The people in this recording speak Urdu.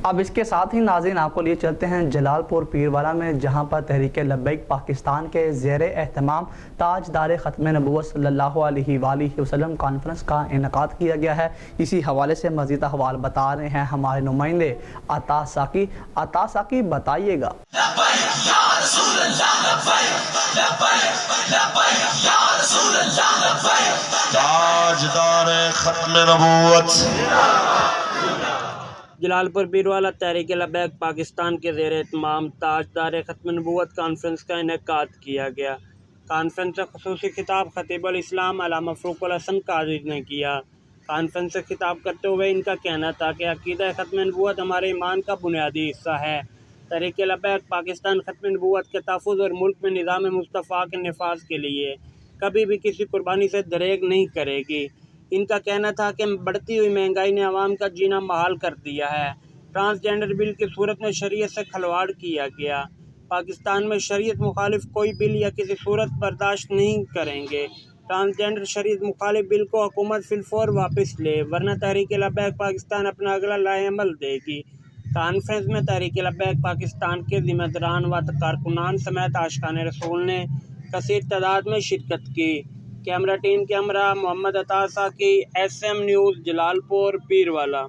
اب اس کے ساتھ ہی ناظرین آپ کو لیے چلتے ہیں جلال پور پیروالا میں، جہاں پر تحریک لبیک پاکستان کے زیر اہتمام تاجدار ختم نبوت صلی اللہ علیہ وآلہ وسلم کانفرنس کا انعقاد کیا گیا ہے۔ اسی حوالے سے مزید احوال بتا رہے ہیں ہمارے نمائندے عطا ساقی۔ عطا ساقی بتائیے گا۔ تاجدار ختم نبوت جلال پور پیروالا تحریک لبیک پاکستان کے زیر اہتمام تاجدار ختم نبوت کانفرنس کا انعقاد کیا گیا۔ کانفرنس سے خصوصی خطاب خطیب الاسلام علامہ فروق الحسن قادری نے کیا۔ کانفرنس سے خطاب کرتے ہوئے ان کا کہنا تھا کہ عقیدہ ختم نبوت ہمارے ایمان کا بنیادی حصہ ہے۔ تحریک لبیک پاکستان ختم نبوت کے تحفظ اور ملک میں نظام مصطفیٰ کے نفاذ کے لیے کبھی بھی کسی قربانی سے دریغ نہیں کرے گی۔ ان کا کہنا تھا کہ بڑھتی ہوئی مہنگائی نے عوام کا جینا محال کر دیا ہے۔ ٹرانسجنڈر بل کی صورت میں شریعت سے کھلواڑ کیا گیا۔ پاکستان میں شریعت مخالف کوئی بل یا کسی صورت برداشت نہیں کریں گے۔ ٹرانسجنڈر شریعت مخالف بل کو حکومت فی الفور واپس لے، ورنہ تحریک لبیک پاکستان اپنا اگلا لائحہ عمل دے گی۔ کانفرنس میں تحریک لبیک پاکستان کے ذمہ داران و کارکنان سمیت عاشقان رسول نے کثیر تعداد میں شرکت کی۔ کیمرہ ٹیم کے ہمراہ محمد عطا ساقی، ایس ایم نیوز، جلال پور پیروالا۔